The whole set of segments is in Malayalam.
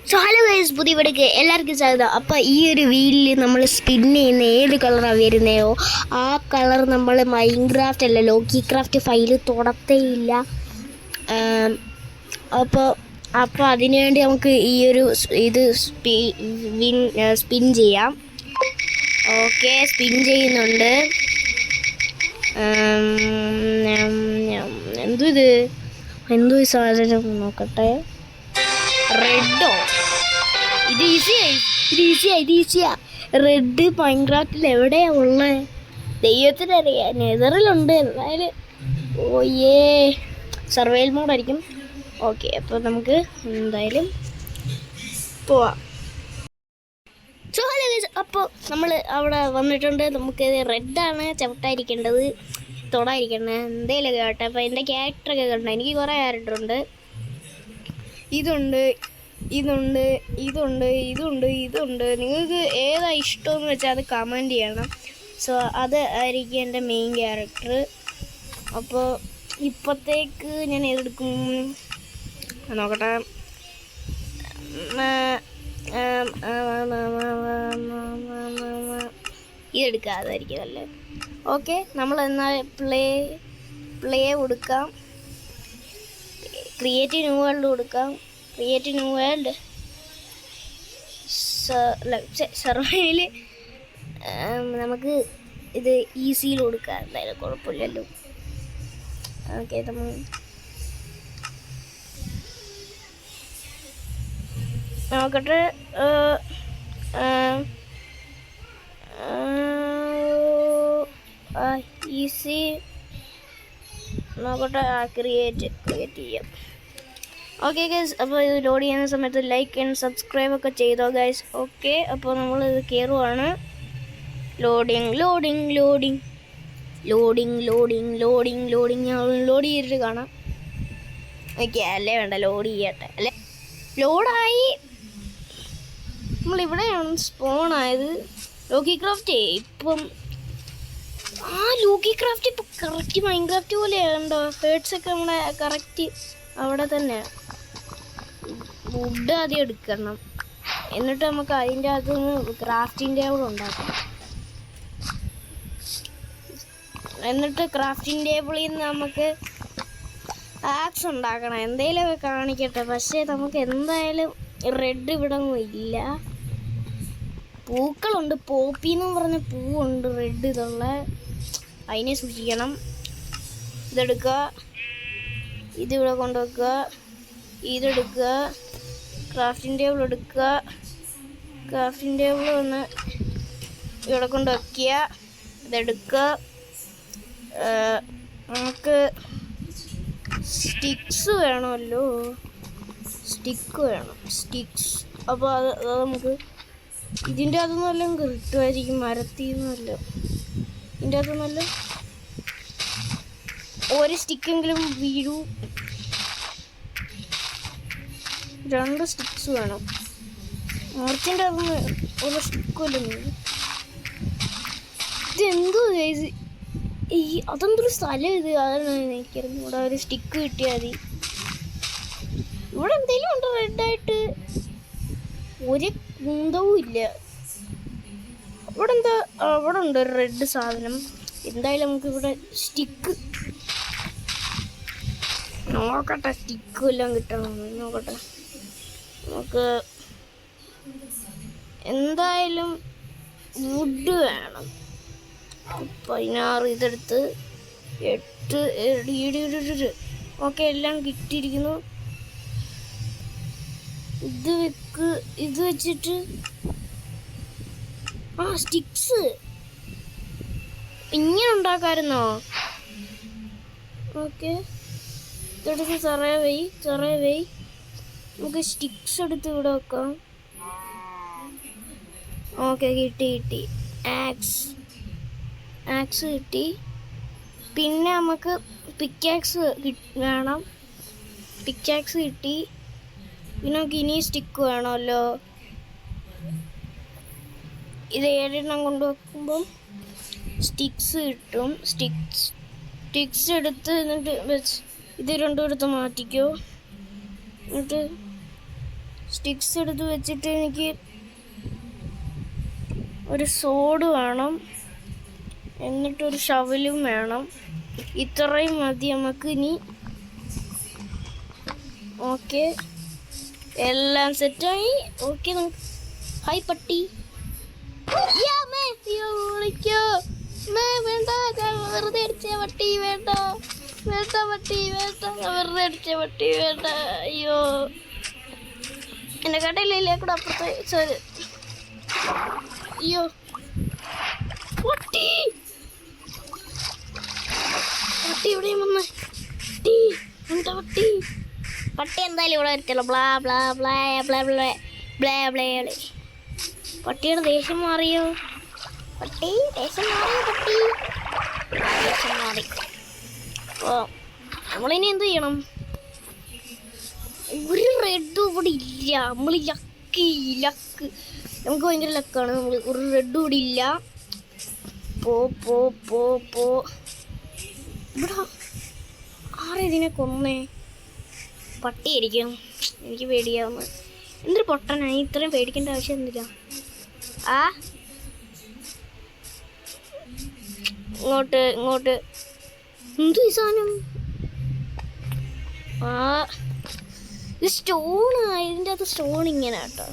സോ ഹലോ ഗൈസ്, പുതിയ വീഡിയോക്ക് എല്ലാവർക്കും സ്വാഗതം. അപ്പോൾ ഈ ഒരു വീലിൽ നമ്മൾ സ്പിൻ ചെയ്യുന്ന ഏത് കളറാണ് വരുന്നതോ ആ കളർ നമ്മൾ മൈൻക്രാഫ്റ്റ് അല്ല ലോക്കി ക്രാഫ്റ്റ് ഫയൽ തൊടത്തേയില്ല. അപ്പോൾ അപ്പോൾ അതിനുവേണ്ടി നമുക്ക് ഈ ഒരു ഇത് സ്പിൻ ചെയ്യാം. ഓക്കെ, സ്പിൻ ചെയ്യുന്നുണ്ട്. എന്തോ ഈ സാധനം നോക്കട്ടെ. റെഡോ? ഇത് ഈസിയാ. റെഡ് മൈൻക്രാഫ്റ്റിൽ എവിടെയാ ഉള്ളത് ദൈവത്തിനറിയാം. നെതറിലുണ്ട് എന്തായാലും. ഓയേ, സർവൈവൽ മോഡായിരിക്കും. ഓക്കെ, അപ്പോൾ നമുക്ക് എന്തായാലും പോവാം. സോ ഹലോ ഗൈസ്, അപ്പോൾ നമ്മൾ അവിടെ വന്നിട്ടുണ്ട്. നമുക്ക് റെഡാണ് ചവിട്ടായിരിക്കേണ്ടത്, തൊടായിരിക്കേണ്ടത് എന്തേലും കേട്ടെ. അപ്പോൾ എൻ്റെ ക്യാരക്ടറൊക്കെ കണ്ടോ? എനിക്ക് കുറേ ക്യാരക്ടറുണ്ട്. ഇതുണ്ട്. നിങ്ങൾക്ക് ഏതാ ഇഷ്ടമെന്ന് വെച്ചാൽ അത് കമൻറ്റ് ചെയ്യണം. സോ അത് ആയിരിക്കും എൻ്റെ മെയിൻ ക്യാരക്ടർ. അപ്പോൾ ഇപ്പോഴത്തേക്ക് ഞാൻ ഏതെടുക്കും നോക്കട്ടെ. ഇതെടുക്കുക, അതായിരിക്കും നല്ലത്. ഓക്കെ, നമ്മൾ എന്നാൽ പ്ലേ കൊടുക്കാം. ക്രിയേറ്റ് ന്യൂ വേൾഡ് കൊടുക്കാം. ക്രിയേറ്റ് ന്യൂ വേൾഡ് സർവൈവൽ നമുക്ക് ഇത് ഈസിയിൽ കൊടുക്കാം. എന്തായാലും കുഴപ്പമില്ലല്ലോ. ഓക്കെ, നമ്മൾ നോക്കട്ടെ. ഈസി നോക്കട്ടെ. ക്രിയേറ്റ് ചെയ്യാം. ഓക്കെ ഗൈസ്, അപ്പോൾ ഇത് ലോഡ് ചെയ്യുന്ന സമയത്ത് ലൈക്ക് ആൻഡ് സബ്സ്ക്രൈബ് ഒക്കെ ചെയ്തോ ഗൈസ്. ഓക്കെ, അപ്പോൾ നമ്മളിത് കയറുവാണ്. ലോഡിങ് ഞാൻ ലോഡ് ചെയ്തിട്ട് കാണാം. ഓക്കെ, അല്ലേ വേണ്ട, ലോഡ് ചെയ്യട്ടെ. അല്ലേ, ലോഡായി. നമ്മളിവിടെയാണ് സ്പോണായത്. ലോക്കി ക്രാഫ്റ്റ് ഇപ്പം ലോക്കി ക്രാഫ്റ്റ് ഇപ്പം കറക്റ്റ് മൈൻക്രാഫ്റ്റ് പോലെയാണ്. കണ്ടോ, ഹേർട്സൊക്കെ നമ്മുടെ കറക്റ്റ് അവിടെ തന്നെ. വുഡ് ആദ്യം എടുക്കണം, എന്നിട്ട് നമുക്ക് അതിൻ്റെ അകത്തുനിന്ന് ക്രാഫ്റ്റിംഗ് ടേബിൾ ഉണ്ടാക്കണം. എന്നിട്ട് ക്രാഫ്റ്റിംഗ് ടേബിളിൽ നിന്ന് നമുക്ക് ആക്സ് ഉണ്ടാക്കണം. എന്തെങ്കിലുമൊക്കെ കാണിക്കട്ടെ. പക്ഷേ നമുക്ക് എന്തായാലും റെഡ് ഇവിടെ ഒന്നും ഇല്ല. പൂക്കളുണ്ട്, പോപ്പിന്ന് പറഞ്ഞ പൂവുണ്ട് റെഡ് ഇതുള്ള. അതിനെ സൂക്ഷിക്കണം. ഇതെടുക്കുക, ഇതിവിടെ കൊണ്ടുവെക്കുക, ഇതെടുക്കുക, ക്രാഫ്റ്റിംഗ് ടേബിൾ എടുക്കുക. ക്രാഫ്റ്റിംഗ് ടേബിൾ ഒന്ന് ഇവിടെ കൊണ്ട് വയ്ക്കുക. ഇതെടുക്കുക. നമുക്ക് സ്റ്റിക്സ് വേണമല്ലോ, സ്റ്റിക്ക് വേണം. അപ്പോൾ അത് നമുക്ക് ഇതിൻ്റെ അതൊന്നുമല്ല കിട്ടുമായിരിക്കും. മരത്തിൽ നിന്നല്ല, ഇതിൻ്റെ അതൊന്നുമല്ല. ഒരു സ്റ്റിക്കെങ്കിലും വീഴൂ. 2 സ്റ്റിക്സ് വേണം. മരത്തിൻ്റെ അതൊന്ന് ഒരു സ്റ്റിക്കുമല്ലോ. ഇതെന്തോ അതെന്തൊരു സ്ഥലം ഇത്? അതാണ് എനിക്കറിയാം. ഇവിടെ ഒരു സ്റ്റിക്ക് കിട്ടിയാൽ മതി. ഇവിടെ എന്തെങ്കിലും ഉണ്ടോ റെഡായിട്ട്? ഒരു കുന്തവും ഇല്ല. ഇവിടെ എന്താ? അവിടെ ഉണ്ട് ഒരു റെഡ് സാധനം. എന്തായാലും നമുക്ക് ഇവിടെ സ്റ്റിക്ക് നോക്കട്ടെ. സ്റ്റിക്കും എല്ലാം കിട്ടണം. നോക്കട്ടെ. നമുക്ക് എന്തായാലും വുഡ് വേണം. 16 ഇതെടുത്ത് 8 ഓക്കെ, എല്ലാം കിട്ടിയിരിക്കുന്നു. ഇത് വെച്ചിട്ട് സ്റ്റിക്സ് ഇങ്ങനെ ഉണ്ടാക്കാമായിരുന്നോ? ഓക്കെ, ഇതെടുത്ത് ചെറിയ വൈ നമുക്ക് സ്റ്റിക്സ് എടുത്ത് ഇവിടെ വെക്കാം. ഓക്കെ, കിട്ടി. ആക്സ് കിട്ടി. പിന്നെ നമുക്ക് പിക്കാക്സ് വേണം. പിക്കാക്സ് കിട്ടി. പിന്നെ നമുക്ക് ഇനി സ്റ്റിക്ക് വേണമല്ലോ. ഇത് 7 കൊണ്ടുവെക്കുമ്പം സ്റ്റിക്സ് കിട്ടും. സ്റ്റിക്സ് എടുത്ത് എന്നിട്ട് ഇത് രണ്ടും എടുത്ത് മാറ്റിക്കോ. എന്നിട്ട് സ്റ്റിക്സ് എടുത്ത് വെച്ചിട്ട് എനിക്ക് ഒരു സോഡ് വേണം, എന്നിട്ടൊരു ഷവലും വേണം. ഇത്രയും മതി നമുക്ക് ഇനി. ഓക്കെ, എല്ലാം സെറ്റായി. ഓക്കെ, നമുക്ക് ഹായ് പട്ടി. വേണ്ട, വെറുതെ അടിച്ച പട്ടി വേണ്ട, വേണ്ട പട്ടി വേണ്ട, വെറുതെ അടിച്ച പട്ടി വേണ്ട. അയ്യോ, എന്റെ കടയിലേ കൂടെ അപ്പുറത്തെ സോറി. അയ്യോ പട്ടി, പട്ടി എവിടെയും വന്ന് പട്ടി, എന്താ പട്ടി? പട്ടി എന്തായാലും ഇവിടെ വരത്തില്ല. Blah blah blah blah blah blah blah. പട്ടിയുടെ ദേഷ്യം മാറിയോ? പട്ടി ദേഷ്യം മാറിയോ? പട്ടി ദേഷ്യം മാറി. ഓ, നമ്മളിനി എന്ത് ചെയ്യണം? ഒരു റെഡും ഇവിടെ ഇല്ല. നമ്മൾ ലക്ക് നമുക്ക് ഭയങ്കര ലക്കാണ്. നമ്മൾ ഒരു റെഡും ഇവിടെ ഇല്ല. പോ പോ പോ പോ. ഇവിടെ ആരെതിനെ കൊന്നേ? പട്ടിയായിരിക്കും. എനിക്ക് പേടിയാവുന്നു. എന്തൊരു പൊട്ടനായി, ഇത്രയും പേടിക്കേണ്ട ആവശ്യം എന്തില്ല. ആ ഇങ്ങോട്ട് ഇങ്ങോട്ട്. എന്ത് ഈ സാധനം? ആ ഇത് സ്റ്റോണ്. ഇതിൻ്റെ അകത്ത് സ്റ്റോൺ ഇങ്ങനെ കേട്ടോ.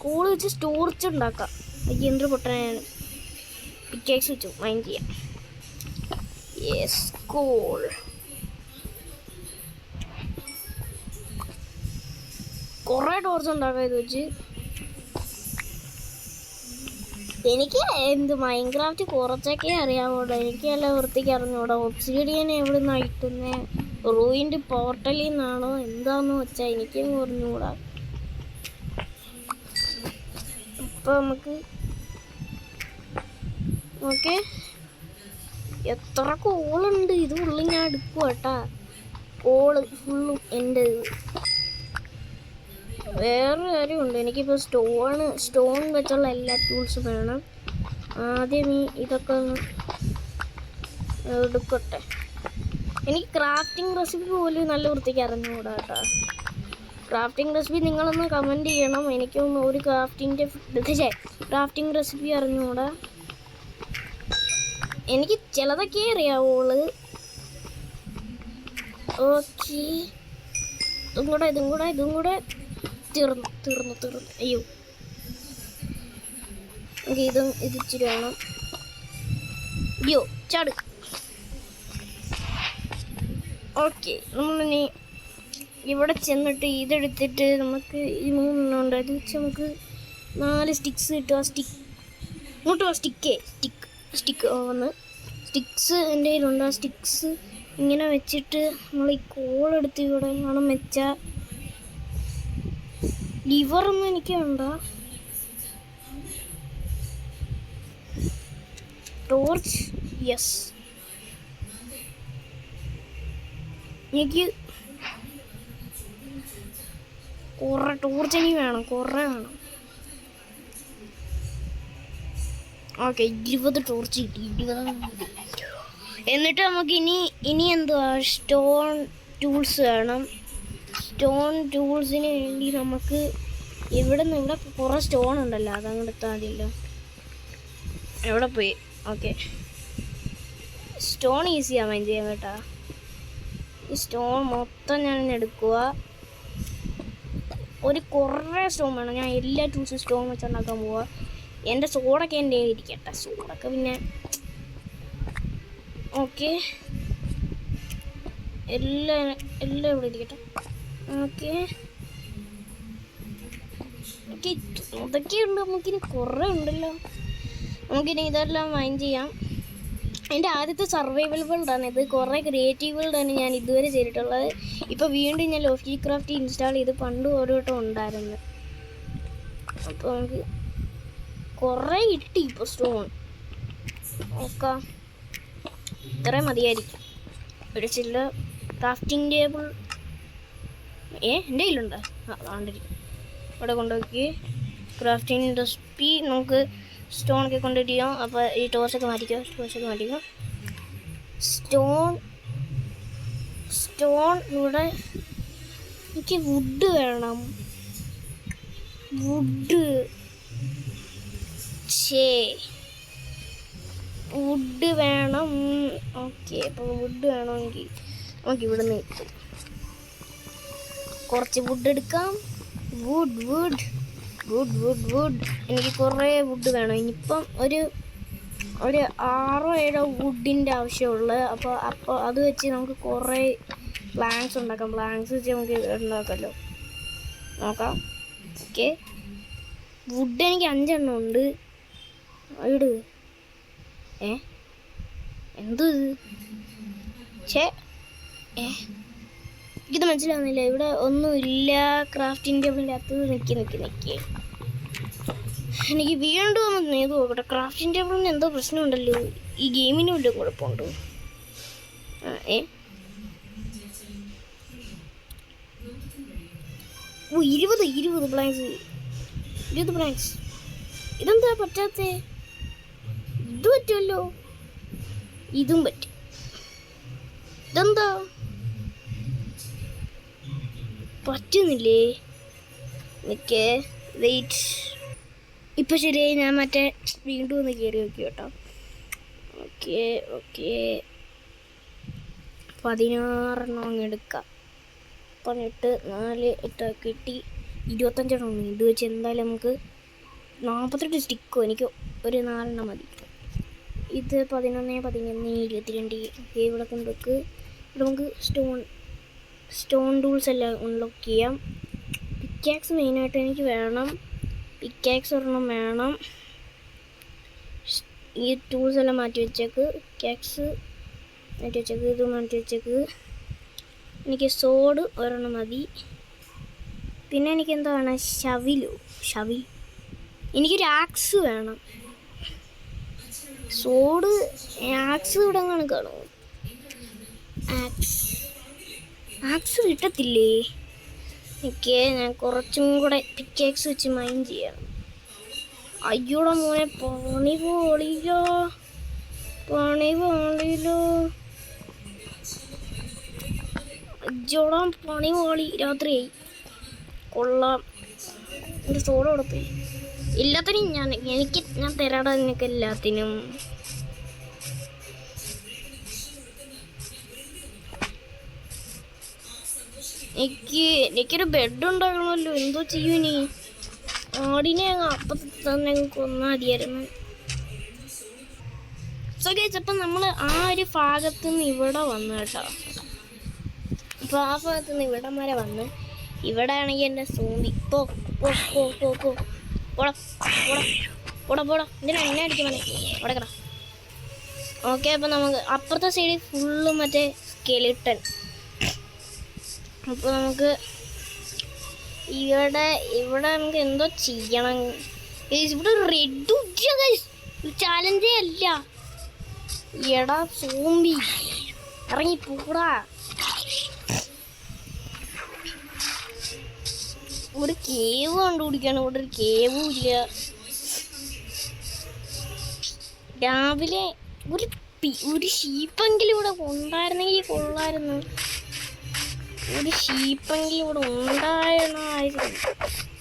കോള് വെച്ച് സ്റ്റോർച്ച് ഉണ്ടാക്കാം. എനിക്ക് എന്തൊരു പൊട്ടനാണ്. പിക്കേക്സ് വെച്ചു മൈൻഡ് ചെയ്യാം. Yes, call. കുറേ ടോർച്ച് ഉണ്ടാക്കാം ഇത് വെച്ച്. എനിക്ക് എന്ത് മൈൻക്രാഫ്റ്റ് കുറച്ചൊക്കെ അറിയാമൂടാ. എനിക്ക് നല്ല വൃത്തിക്ക് അറിഞ്ഞൂടാ. ഒബ്സിഡിയൻ എവിടെ നിന്ന് അയക്കുന്നേ? റൂയിൻ്റെ പോർട്ടലിൽ നിന്നാണോ എന്താന്ന് വെച്ചാൽ എനിക്കും അറിഞ്ഞൂടാ. അപ്പോൾ നമുക്ക് ഓക്കെ, എത്ര കോളുണ്ട് ഇത് ഫുള്ള് ഞാൻ എടുക്കുക കേട്ടാ. കോള് ഫുള്ളും എൻ്റെ. വേറെ കാര്യമുണ്ട്, എനിക്കിപ്പോൾ സ്റ്റോൺ വെച്ചുള്ള എല്ലാ ടൂൾസും വേണം. ആദ്യം ഇതൊക്കെ ഒന്ന് എടുക്കട്ടെ. എനിക്ക് ക്രാഫ്റ്റിംഗ് റെസിപ്പി പോലും നല്ല വൃത്തിക്ക് അറിഞ്ഞുകൂടാ കേട്ടോ. ക്രാഫ്റ്റിംഗ് റെസിപ്പി നിങ്ങളൊന്ന് കമൻറ്റ് ചെയ്യണം. എനിക്കൊന്ന് ഒരു ക്രാഫ്റ്റിംഗ് റെസിപ്പി അറിഞ്ഞുകൂടാ. എനിക്ക് ചിലതൊക്കെ അറിയാവുള്ളൂ. ഓക്കെ, ഇതും കൂടെ തീർന്നു. അയ്യോ, ഓക്കെ, ഇത് ഇച്ചിരി വേണം. അയ്യോ ചാട്. ഓക്കെ, നമ്മളിനി ഇവിടെ ചെന്നിട്ട് ഇതെടുത്തിട്ട് നമുക്ക് ഈ 3 ഉണ്ട്. അത് വെച്ച് നമുക്ക് 4 സ്റ്റിക്സ് കിട്ടും. ഇങ്ങോട്ട് സ്റ്റിക്ക് വന്ന് സ്റ്റിക്സ് എൻ്റെ കയ്യിലുണ്ട്. ആ സ്റ്റിക്സ് ഇങ്ങനെ വെച്ചിട്ട് നമ്മൾ ഈ കോളെടുത്ത് ഇവിടെ വേണം വെച്ചാൽ. ലിവറൊന്നും എനിക്ക് വേണ്ട. Torch, yes. എനിക്ക് കുറേ ടോർച്ച് എനിക്ക് വേണം, കുറേ വേണം. ഓക്കെ, 20 ടോർച്ച് കിട്ടി. 20 എന്നിട്ട് നമുക്ക് ഇനി എന്തുവാ, സ്റ്റോൺ ടൂൾസ് വേണം. സ്റ്റോൺ ടൂൾസിന് വേണ്ടി നമുക്ക് ഇവിടെ കുറേ സ്റ്റോൺ ഉണ്ടല്ലോ, അതങ്ങോട്ട് എടുത്താൽ മതിയല്ലോ. എവിടെ പോയി? ഓക്കെ, സ്റ്റോൺ ഈസിയാണ് മൈൻഡ് ചെയ്യാൻ കേട്ടോ. ഈ സ്റ്റോൺ മൊത്തം ഞാൻ എടുക്കുക. കുറേ സ്റ്റോൺ വേണം. ഞാൻ എല്ലാ ടൂൾസും സ്റ്റോൺ വെച്ചുണ്ടാക്കാൻ പോവുക. എൻ്റെ സോഡൊക്കെ എൻ്റെ ഇരിക്കട്ടെ. സോഡൊക്കെ പിന്നെ ഓക്കെ, എല്ലാം ഇവിടെ ഇരിക്കട്ടെ. ഓക്കെ, അതൊക്കെയുണ്ട്. നമുക്കിനി കുറേ ഉണ്ടല്ലോ. നമുക്കിനി ഇതെല്ലാം മൈൻഡ് ചെയ്യാം. എൻ്റെ ആദ്യത്തെ സർവൈവൽ വേൾഡാണ് ഇത്. കുറേ ക്രിയേറ്റീവ് വേൾഡാണ് ഞാൻ ഇതുവരെ ചെയ്തിട്ടുള്ളത്. ഇപ്പോൾ വീണ്ടും ഞാൻ ലോഫി ക്രാഫ്റ്റ് ഇൻസ്റ്റാൾ ചെയ്ത് പണ്ട് ഓരോ വട്ടം ഉണ്ടായിരുന്നു. അപ്പോൾ നമുക്ക് കുറേ കിട്ടി ഇപ്പോൾ സ്റ്റോൺ. നോക്കാം, ഇത്രയും മതിയായിരിക്കും. ഒരു ചില്ല ക്രാഫ്റ്റിംഗ് ടേബിൾ എൻ്റെ കയ്യിലുണ്ട്. അതുകൊണ്ടിരിക്കും. ഇവിടെ കൊണ്ടുപോയി ക്രാഫ്റ്റിംഗ് റെസിപ്പി നമുക്ക് സ്റ്റോണൊക്കെ കൊണ്ടുപോയിട്ട് ചെയ്യാം. അപ്പോൾ ഈ ടോർച്ചൊക്കെ മാറ്റിക്കോ. സ്റ്റോൺ ഇവിടെ എനിക്ക് വുഡ് വേണം. വുഡ് വുഡ് വേണം. ഓക്കെ, അപ്പോൾ വുഡ് വേണമെങ്കിൽ നമുക്ക് ഇവിടെ നിന്ന് കിട്ടും. കുറച്ച് വുഡ് എടുക്കാം. Wood wood wood wood wood എനിക്ക് കുറേ വുഡ് വേണം. ഇനിയിപ്പം ഒരു 6-7 വുഡിൻ്റെ ആവശ്യമുള്ളൂ. അപ്പോൾ അത് വെച്ച് നമുക്ക് കുറേ പ്ലാങ്ക്സ് ഉണ്ടാക്കാം. പ്ലാങ്ക്സ് വെച്ച് നമുക്ക് ഉണ്ടാക്കാമല്ലോ. നോക്കാം. ഓക്കെ, വുഡ് എനിക്ക് 5 എണ്ണം ഉണ്ട്. ഇട്. എന്തോ ഇത് മനസ്സിലാവുന്നില്ല. ഇവിടെ ഒന്നുമില്ല. ക്രാഫ്റ്റിംഗ് ടേബിളിൻ്റെ അകത്ത് നിൽക്കി എനിക്ക് വീണ്ടും ഒന്ന് നെയ്ത് നോക്കട്ടെ. ക്രാഫ്റ്റിംഗ് ടേബിളിന് എന്തോ പ്രശ്നമുണ്ടല്ലോ. ഈ ഗെയിമിന് വല്ലതും കുഴപ്പമുണ്ടോ? 20 പ്ലാങ്ക്സ്. 20 പ്ലാങ്ക്സ്. ഇതെന്താ പറ്റാത്തേ? ഇത് പറ്റുമല്ലോ. ഇതും പറ്റും. ഇതെന്താ പറ്റുന്നില്ലേ? നിൽക്കേ, വെയിറ്റ്. ഇപ്പം ശരിയായി. ഞാൻ മറ്റേ വീണ്ടും ഒന്ന് കയറി നോക്കി കേട്ടോ. ഓക്കെ 16 അങ്ങ് എടുക്കാം. 18 4 8 കിട്ടി. 25 ഉണ്ട്. ഇത് വെച്ച് എന്തായാലും നമുക്ക് 48 സ്റ്റിക്കോ. എനിക്ക് ഒരു 4 മതി. ഇത് 11 11 22. ഇവിടെ കൊണ്ടുവെക്ക്. ഇവിടെ നമുക്ക് സ്റ്റോൺ ടൂൾസ് എല്ലാം അൺലോക്ക് ചെയ്യാം. പിക്കാക്സ് മെയിനായിട്ട് എനിക്ക് വേണം. പിക്കാക്സ് ഒരെണ്ണം വേണം. ഈ ടൂൾസ് എല്ലാം മാറ്റി വെച്ചേക്ക്. പിക്കാക്സ് മാറ്റി വെച്ചേക്ക്. ഇത് മാറ്റി വെച്ചേക്ക്. എനിക്ക് സോഡ് ഒരെണ്ണം മതി. പിന്നെ എനിക്ക് എന്താ വേണം? ഷവിൽ. എനിക്കൊരു ആക്സ് വേണം. സോഡ് ആക്സ് ഇവിടെ കാണുമോ? ആക്സ് കിട്ടത്തില്ലേ? എനിക്ക് ഞാൻ കുറച്ചും കൂടെ പിക്കാക്സ് വെച്ച് മൈൻ ചെയ്യണം. അയ്യോടെ മോനെ, പണി പോളില്ലോ. അയ്യോടാ, പണി പോളി. രാത്രിയായി. കൊള്ളാം. എൻ്റെ സോഡ് കൊടുത്ത് എല്ലാത്തിനും ഞാൻ തരാടാ. നിനക്ക് എല്ലാത്തിനും. എനിക്കൊരു ബെഡ് ഉണ്ടാക്കണമല്ലോ. എന്തോ ചെയ്യൂ നീ? ആടിനെ അപ്പത്തെ തന്നെ കൊന്നാ മതിയായിരുന്നു. സോ ഗൈസ്, അപ്പം നമ്മൾ ആ ഒരു ഭാഗത്തു നിന്ന് ഇവിടെ വന്നു കേട്ടോ. അപ്പോൾ ആ ഭാഗത്തു നിന്ന് ഇവിടം വരെ വന്ന് ഇവിടെ ആണെങ്കിൽ എൻ്റെ സോമ്പി പോടാ എന്തിനാ എന്നെ അടിക്കുമോ? ഓടക്കടാ. ഓക്കെ, അപ്പം നമുക്ക് അപ്പുറത്തെ സൈഡിൽ ഫുള്ള് മറ്റേ സ്കെലിട്ടൺ. അപ്പോൾ നമുക്ക് ഇവിടെ നമുക്ക് എന്തോ ചെയ്യണം. ഇവിടെ റെഡ് ചാലഞ്ചേ അല്ല. എടാ സോമ്പി, ഇറങ്ങി പോടാ. ഇവിടെ കേവ് കണ്ടുപിടിക്കാണ്. ഇവിടെ ഒരു കേവും ഇല്ല. രാവിലെ ഒരു ഷീപ്പെങ്കിലും ഇവിടെ ഉണ്ടായിരുന്നെങ്കിൽ കൊള്ളായിരുന്നു. ഒരു ഷീപ്പെങ്കിലും ഇവിടെ ഉണ്ടായിരുന്നു.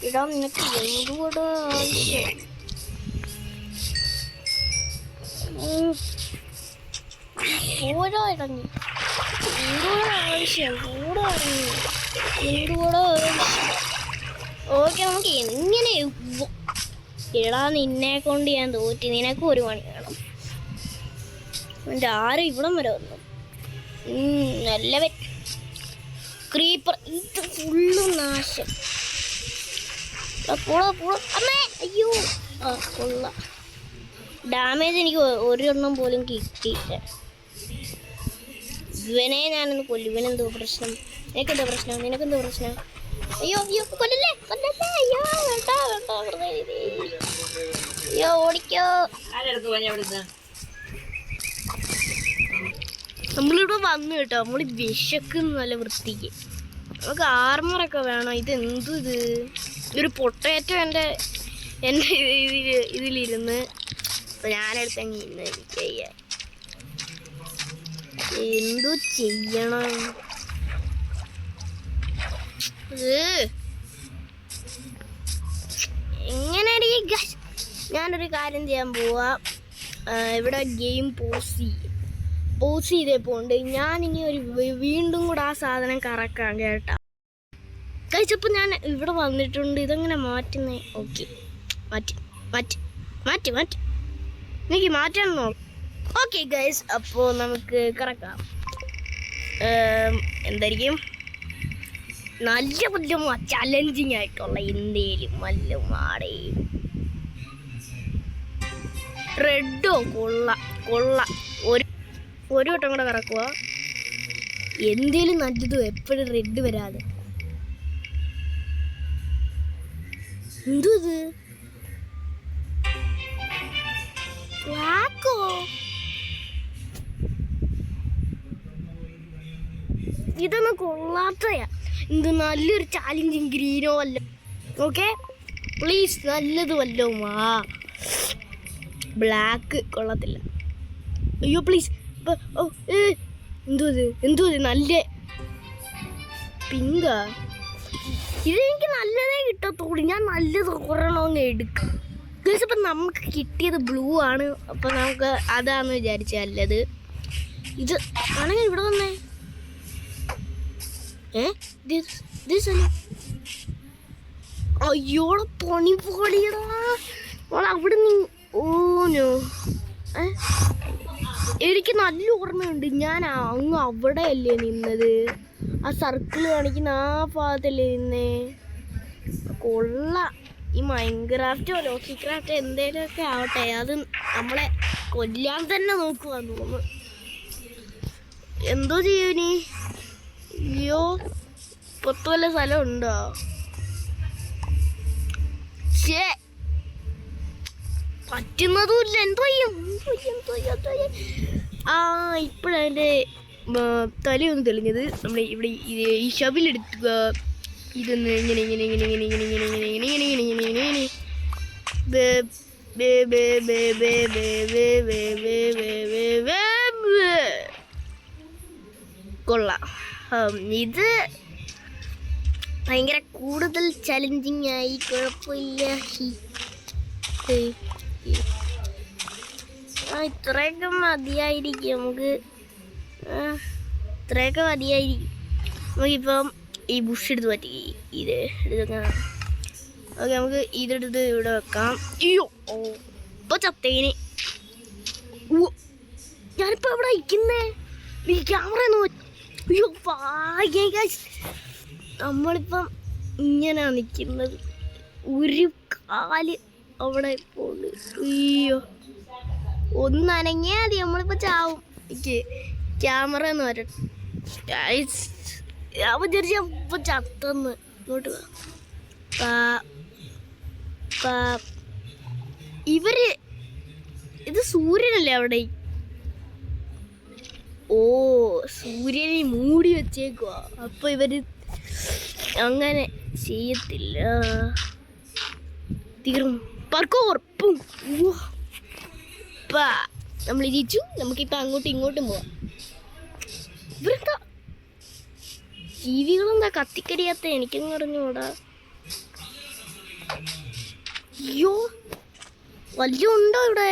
ഇടാ, നിനക്ക് എന്തുകൂടെ ആവശ്യം? ഓരോ ഇറങ്ങി എന്തുകൂടെ ആവശ്യം? എന്തുകൂടെ ആവശ്യം? ഓക്കെ, നമുക്ക് എങ്ങനെ? എടാ, നിന്നെ കൊണ്ട് ഞാൻ തോറ്റി. നിനക്ക് ഒരു പണി വേണം. എൻ്റെ ആരും ഇവിടം വരെ വന്നു. നല്ല ക്രീപ്പർ. ഇത് ഫുള്ളും നാശം. അമ്മേ, അയ്യോ. കൊള്ള ഡാമേജ് എനിക്ക് ഒരെണ്ണം പോലും കിട്ടിയില്ല. ഇവനെ ഞാനൊന്ന് കൊല്ലും. ഇവനെന്തോ പ്രശ്നം? നിനക്കെന്തോ പ്രശ്നം? അയ്യോ കൊല്ലല്ലേ. അയ്യോ വേണ്ട. അയ്യോ ഓടിക്കോ. നമ്മളിവിടെ വന്നു കേട്ടോ. നമ്മൾ വിശക്കുന്നു നല്ല വൃത്തിക്ക്. നമുക്ക് ആർമറൊക്കെ വേണം. ഇത് ഒരു പൊട്ടേറ്റോ എൻ്റെ ഇതിലിരുന്ന്. അപ്പം ഞാനെടുത്തങ്ങ് ഇന്ന് ചെയ്യാൻ എന്തു ചെയ്യണം? ഞാനൊരു കാര്യം ചെയ്യാൻ പോവാ. ഇവിടെ ഗെയിം പോസ് ചെയ്തേ പോണ്ട്. ഞാനിനി വീണ്ടും കൂടെ ആ സാധനം കറക്കാം കേട്ടാ. കഴിച്ചപ്പോൾ ഞാൻ ഇവിടെ വന്നിട്ടുണ്ട്. ഇതെങ്ങനെ മാറ്റുന്നേ? ഓക്കെ, മാറ്റി എനിക്ക് മാറ്റാൻ നോക്കാം. ഓക്കെ ഗൈസ്, അപ്പോൾ നമുക്ക് കറക്കാം. എന്തായിരിക്കും നല്ല ചലഞ്ചിങ് ആയിട്ടുള്ള എന്തേലും വല്ല മാടേ. റെഡോ കൊള്ള ഒരു വട്ടം കൂടെ കറക്കുക. എന്തേലും നല്ലത് എപ്പോഴും റെഡ് വരാതെ. എന്തോ ഇത് ബ്ലാക്കോ? ഇതൊന്നും കൊള്ളാത്തയാ. ഇത് നല്ലൊരു ചാലഞ്ചിങ് ഗ്രീനോ അല്ല. ഓക്കെ പ്ലീസ്, നല്ലത് വല്ലോ ബ്ലാക്ക് കൊള്ളത്തില്ല. അയ്യോ പ്ലീസ്. എന്തോ നല്ല പിങ്കാ. ഇതെനിക്ക് നല്ലതേ കിട്ടത്തുള്ളൂ. ഞാൻ നല്ലത് ഒരെണ്ണം എടുക്കും. അപ്പം നമുക്ക് കിട്ടിയത് ബ്ലൂ ആണ്. അപ്പം നമുക്ക് അതാന്ന് വിചാരിച്ച നല്ലത്. ഇത് ആണെങ്കിൽ ഇവിടെ വന്നേ. അയ്യോടെ പണി പൊളിയടാ അവിടെ നീ. ഓനോ എനിക്ക് നല്ല ഓർമ്മയുണ്ട്. ഞാൻ അങ്ങ് അവിടെ അല്ലേ നിന്നത്. ആ സർക്കിൾ കാണിക്കുന്ന ആ ഭാഗത്തല്ലേ നിന്നേ. ഈ മൈൻക്രാഫ്റ്റോ ലോക്കി ക്രാഫ്റ്റോ എന്തേലുമൊക്കെ ആവട്ടെ, അത് നമ്മളെ കൊല്ലാൻ തന്നെ നോക്കുവാന്ന് തോന്നുന്നു. എന്തോ ചെയ്യൂനി? അയ്യോ, പുറത്ത് വല്ല സ്ഥലം ഉണ്ടോ? പറ്റുന്നതുമില്ല. എന്തോ ചെയ്യും? ഇപ്പോഴതിൻ്റെ തലയൊന്ന് തെളിഞ്ഞത്. നമ്മൾ ഇവിടെ ഈ ഷവിലെടുക്കുക. ഇതൊന്ന് ഇങ്ങനെ കൊള്ളാം. ഇത് ഭയങ്കര കൂടുതൽ ചലഞ്ചിങ് ആയി. കുഴപ്പമില്ല. ഇത്രയൊക്കെ മതിയായിരിക്കും നമുക്ക്. നമുക്കിപ്പം ഈ ബുഷ് എടുത്ത് പറ്റി ഇത് എടുക്കാം. ഓക്കെ, നമുക്ക് ഇതെടുത്ത് ഇവിടെ വെക്കാം. അയ്യോ ഇപ്പൊ ചത്തേന്. ഞാനിപ്പോ എവിടെ ഇരിക്കുന്നേ? ഈ ക്യാമറ അയ്യോ നമ്മളിപ്പം ഇങ്ങനെ നിൽക്കുന്നത്. ഒരു കാല് അവിടെ പോണ്ട്. അയ്യോ ഒന്നനങ്ങിയാൽ മതി, നമ്മളിപ്പോൾ ചാവും. എനിക്ക് ക്യാമറ എന്ന് വരട്ടെ. അവൻ തിരിച്ച് ഇപ്പം ചത്തന്ന്. ഇങ്ങോട്ട് ഇവര് ഇത് സൂര്യനല്ലേ അവിടെ? ഓ, സൂര്യനെ മൂടി വെച്ചേക്കുവാ. അപ്പൊ ഇവര് അങ്ങനെ ചെയ്യത്തില്ല. തീർന്നു. പറക്കും നമ്മൾ ജയിച്ചു. നമുക്കിപ്പോൾ അങ്ങോട്ടും ഇങ്ങോട്ടും പോവാം. ഇവരെന്താ ജീവികളെന്താ കത്തിക്കരിയാത്ത? എനിക്കെന്ന് പറഞ്ഞൂടാ. അയ്യോ വല്ല ഉണ്ടോ ഇവിടെ?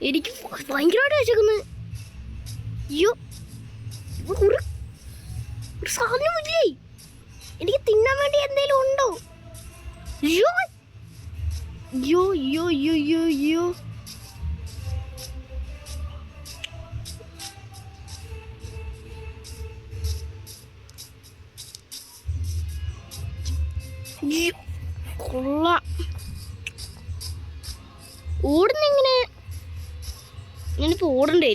എനിക്ക് ഭയങ്കരമായിട്ട് വെച്ചേക്കുന്നു. അയ്യോ ഒരു സാധനമില്ലേ? എനിക്ക് തിന്നാൻ വേണ്ടി എന്തെങ്കിലും ഉണ്ടോ? അയ്യോ അയ്യോ അയ്യോ അയ്യോ അയ്യോ അയ്യോ കൊള്ളാം. ഓടുന്നെങ്ങനെ? ഞാനിപ്പോ ഓടണ്ടേ?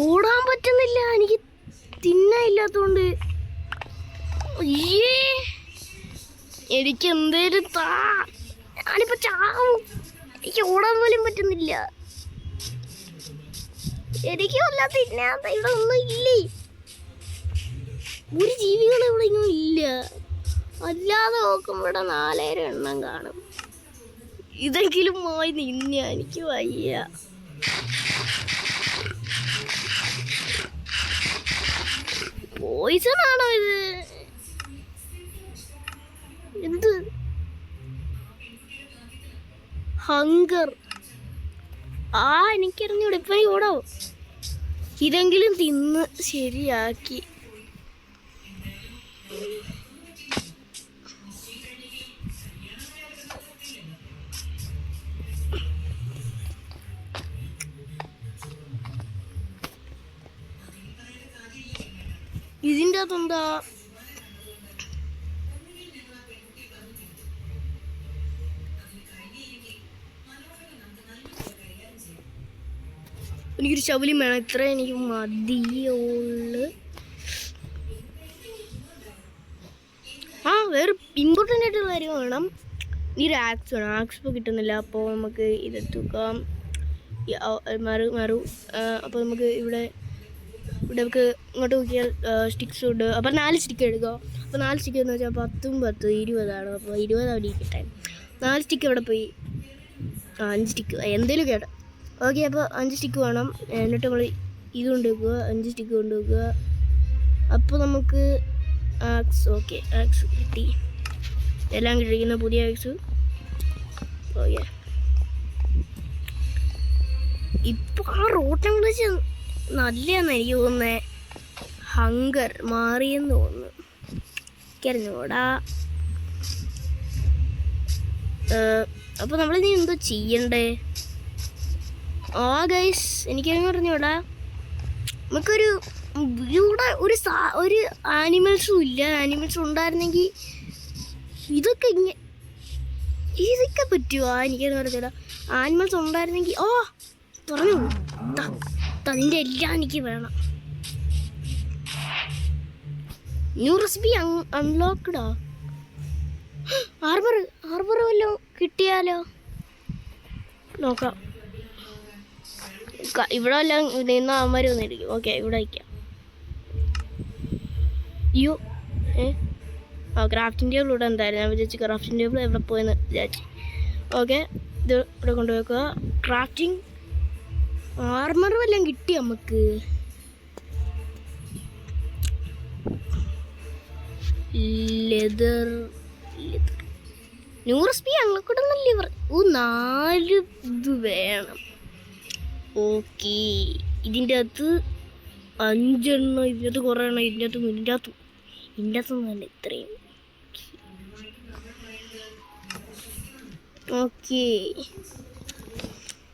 ഓടാൻ പറ്റുന്നില്ല, എനിക്ക് തിന്നായില്ലാത്തോണ്ട്. എനിക്ക് എന്തേലും താ, ഞാനിപ്പോ ചാവും. എനിക്ക് ഓടാൻ പോലും പറ്റുന്നില്ല. എനിക്ക് വല്ല തിന്നാത്ത ഇവിടെ ഒന്നും ഇല്ലേ. ഒരു ജീവികളും ഇവിടെ ഒന്നും ഇല്ല. അല്ലാതെ നോക്കുമ്പോ ഇവിടെ 4000 എണ്ണം കാണും. ഇതെങ്കിലും പോയി നിന്ന, എനിക്ക് വയ്യ. പോയിസൺ ആണോ ഇത്? എന്ത് ഹങ്കർ? എനിക്കറിഞ്ഞൂടെ. ഇപ്പൊ ഓടോ ഇതെങ്കിലും തിന്ന് ശരിയാക്കി. ഇതിൻ്റെ അകത്തെന്താ? എനിക്കൊരു ശബലിയും വേണം. ഇത്ര എനിക്ക് മതിയുള്ളു. വേറെ ഇമ്പോർട്ടൻ്റ് ആയിട്ടുള്ള കാര്യം വേണം. ഈ ഒരു ആക്സ് വേണം. ആക്സ് ഇപ്പോൾ കിട്ടുന്നില്ല. അപ്പോൾ നമുക്ക് ഇതെടുക്കാം. അപ്പോൾ നമുക്ക് ഇവിടെ നമുക്ക് ഇങ്ങോട്ട് നോക്കിയാൽ സ്റ്റിക്സ് ഉണ്ട്. അപ്പോൾ 4 സ്റ്റിക്ക് എടുക്കുക. അപ്പോൾ 4 സ്റ്റിക്ക് എന്ന് വെച്ചാൽ 10 10 20 അപ്പോൾ 20 അവിടെ കിട്ടെ. 4 സ്റ്റിക്ക് അവിടെ പോയി. 5 സ്റ്റിക്ക് എന്തെങ്കിലും കേട്ടോ. ഓക്കെ, അപ്പോൾ 5 സ്റ്റിക്ക് വേണം. എന്നിട്ട് നമ്മൾ ഇത് കൊണ്ടുവെക്കുക. 5 സ്റ്റിക്ക് കൊണ്ടുവെക്കുക. അപ്പോൾ നമുക്ക് ആക്സ്. ഓക്കെ, ആക്സ് കിട്ടി. എല്ലാം കിട്ടിയിരിക്കുന്ന പുതിയ ആക്സ്. ഓക്കെ, ഇപ്പോൾ ആ റോട്ടിനെ വിളിച്ച് നല്ലതെന്ന് എനിക്ക് തോന്നുന്നത്. ഹങ്കർ മാറിയെന്ന് തോന്നുന്നു. എനിക്കറിഞ്ഞൂടാ. അപ്പോൾ നമ്മളിനി എന്തോ ചെയ്യണ്ടേ? ഗൈസ്, എനിക്കറിഞ്ഞു പറഞ്ഞൂടാ. നമുക്കൊരു ഇവിടെ ഒരു ആനിമൽസും ഇല്ല. ആനിമൽസ് ഉണ്ടായിരുന്നെങ്കിൽ ഇതൊക്കെ പറ്റുമോ? എനിക്കറിഞ്ഞു പറഞ്ഞൂടാ. ആനിമൽസ് ഉണ്ടായിരുന്നെങ്കിൽ പറഞ്ഞു അതിൻ്റെ എല്ലാം എനിക്ക് വേണം. New recipe അൺലോക്ക്ഡാ. ഹാർബർ വല്ലതും കിട്ടിയാലോ? നോക്കാം. ഇവിടെ എല്ലാം നിന്ന് അവന്മാർ വന്നിരിക്കും. ഓക്കെ, ഇവിടെ വയ്ക്കാം. ക്രാഫ്റ്റിംഗ് ടേബിൾ ഇവിടെ എന്തായാലും ഞാൻ വിചാരിച്ചു ക്രാഫ്റ്റിംഗ് ടേബിൾ എവിടെ പോയെന്ന് വിചാരിച്ചു. ഓക്കെ, ഇത് ഇവിടെ കൊണ്ടുപോയിക്കുക. ക്രാഫ്റ്റിംഗ് ആർമർ വല്ലതും കിട്ടി നമുക്ക്. ലെതർ ന്യൂ റെസിപ്പി ഞങ്ങൾക്കൂടെ ലിവർ 4 ഇത് വേണം. ഓക്കെ, ഇതിൻ്റെ അകത്ത് 5 എണ്ണം. ഇതിൻ്റെ അകത്ത് കുറേ എണ്ണം. ഇതിൻ്റെ അകത്ത് നല്ല ഇത്രയും. ഓക്കെ,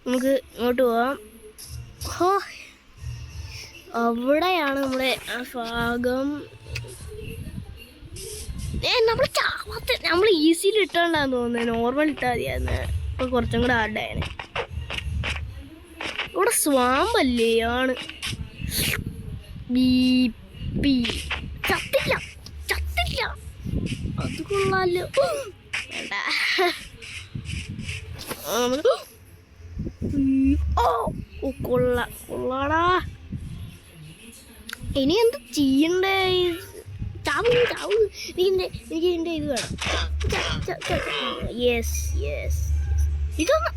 നമുക്ക് ഇങ്ങോട്ട് പോവാം. അവിടെയാണ് നമ്മുടെ ആ ഭാഗം. നമ്മൾ ഈസിയിൽ ഇട്ടോണ്ടാന്ന് തോന്നുന്നത്. നോർമൽ ഇട്ടാൽ മതിയായിരുന്നു. അപ്പോൾ കുറച്ചും കൂടെ ഹാർഡായാണ്. ഇവിടെ സ്വാമ്പല്ലേ ആണ്. ചത്തില്ല അത് കൊള്ളാലോ. വേണ്ട. കൊള്ളാടാ. ഇനി എന്ത് ചെയ്യണ്ടേ? ചാവ്. എനിക്ക് ഇതിൻ്റെ ഇത് വേണം. യെസ് ഇതൊന്ന്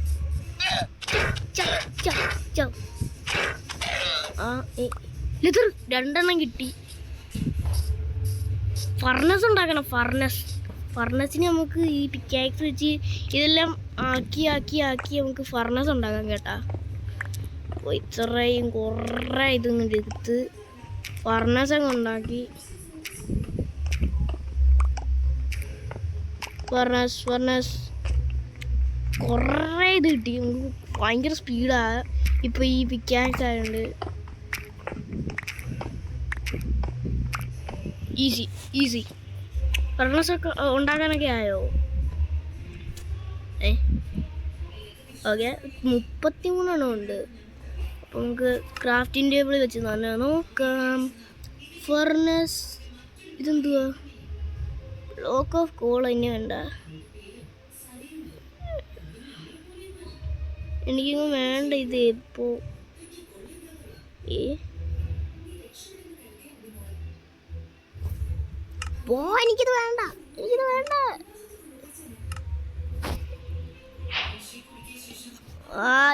ലെതർ 2 എണ്ണം കിട്ടി. ഫർണസ് ഉണ്ടാക്കണം. ഫർണസിന് നമുക്ക് ഈ പിക്കാക്സ് വെച്ച് ഇതെല്ലാം ആക്കി നമുക്ക് ഫർണസ് ഉണ്ടാക്കാം കേട്ടാ. അപ്പോൾ ഇത്രയും കുറേ ഇതിങ്ങനെ എടുത്ത് ഫർണസ് അങ്ങ് ഉണ്ടാക്കി. ഫർണസ് കുറേ ഇത് കിട്ടി. നമുക്ക് ഭയങ്കര സ്പീഡാണ് ഇപ്പോൾ ഈ പിക്കാക്സ് ആയതുകൊണ്ട്. ഈസി ഫർണസൊക്കെ ഉണ്ടാക്കാനൊക്കെ ആയോ? ഓക്കെ, 33 എണ്ണം ഉണ്ട്. അപ്പോൾ നമുക്ക് ക്രാഫ്റ്റിംഗ് ടേബിൾ വെച്ച് തന്നെ നോക്കാം. ഫർണസ് ഇതെന്തുവാ? ബ്ലോക്ക് ഓഫ് കോൾ തന്നെ വേണ്ട. എനിക്കൊന്നും വേണ്ട ഇത്. ഇപ്പോൾ എനിക്കിത് വേണ്ട.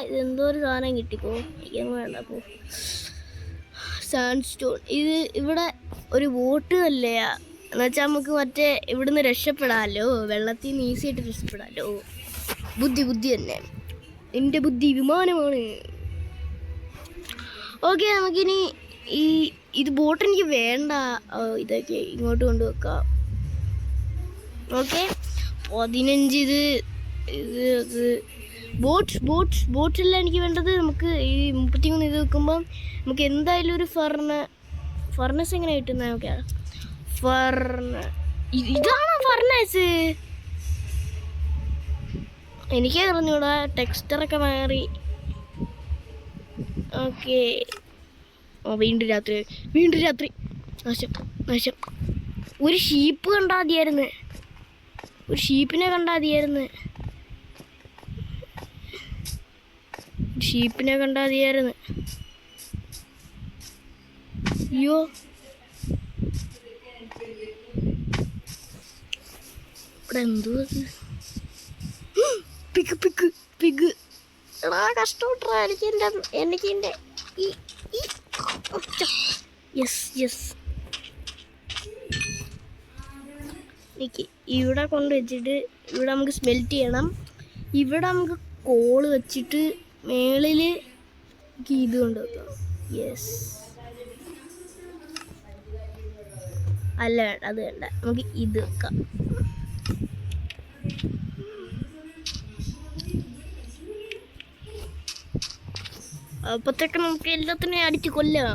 ഇതെന്തോ ഒരു സാധനം കിട്ടിക്കോ. എനിക്കൊന്നും വേണ്ട. അപ്പോൾ സാൻഡ് സ്റ്റോൺ. ഇത് ഇവിടെ ഒരു ബോട്ട് അല്ലയാ. എന്നുവെച്ചാൽ നമുക്ക് മറ്റേ ഇവിടുന്ന് രക്ഷപ്പെടാമല്ലോ, വെള്ളത്തിൽ നിന്ന് ഈസി ആയിട്ട് രക്ഷപ്പെടാമല്ലോ. ബുദ്ധി തന്നെ, എൻ്റെ ബുദ്ധി വിമാനമാണ്. ഓക്കെ, നമുക്കിനി ഇത് ബോട്ട് എനിക്ക് വേണ്ട, ഇതൊക്കെ ഇങ്ങോട്ട് കൊണ്ടുവെക്കാം. ഓക്കെ, 15 ഇത് ബോട്ടില്ല എനിക്ക് വേണ്ടത്. നമുക്ക് ഈ 33 ഇത് വെക്കുമ്പം നമുക്ക് എന്തായാലും ഒരു ഫർണസ് എങ്ങനെ കിട്ടുന്നത്? ഓക്കെ, ഇതാണ് ഫർണസ്. എനിക്കേ അറിഞ്ഞൂടാ, ടെക്സ്റ്ററൊക്കെ മാറി. ഓക്കെ, വീണ്ടും രാത്രി. നാശം. ഒരു ഷീപ്പ് കണ്ടാൽ മതിയായിരുന്നു, ഒരു ഷീപ്പിനെ കണ്ടാൽ മതിയായിരുന്നു. അയ്യോ, ഇവിടെ എന്തോ പിഗ് എടാ, കഷ്ടപ്പെട്ടാ എനിക്ക് എൻ്റെ യെസ് എനിക്ക് ഇവിടെ കൊണ്ട് വെച്ചിട്ട് ഇവിടെ നമുക്ക് സ്മെൽറ്റ് ചെയ്യണം. ഇവിടെ നമുക്ക് കോള് വെച്ചിട്ട് മേളിൽ ഇത് കൊണ്ട് വെക്കാം. യെസ്, അല്ല വേണ്ട, അത് വേണ്ട, നമുക്ക് ഇത് വെക്കാം. അപ്പോഴത്തേക്ക് നമുക്ക് എല്ലാത്തിനെയും അടിച്ച് കൊല്ലാം.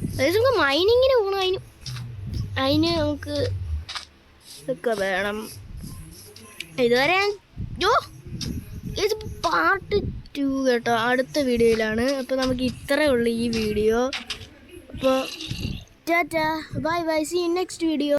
അതായത് നമുക്ക് മൈനിങ്ങിന് പോകണം, അതിന് നമുക്ക് ഇതൊക്കെ വേണം. ഇതുവരെ ഇത് പാർട്ട് 2 കേട്ടോ, അടുത്ത വീഡിയോയിലാണ്. അപ്പോൾ നമുക്ക് ഇത്രയേ ഉള്ളൂ ഈ വീഡിയോ. അപ്പോൾ tata, bye, see you next video.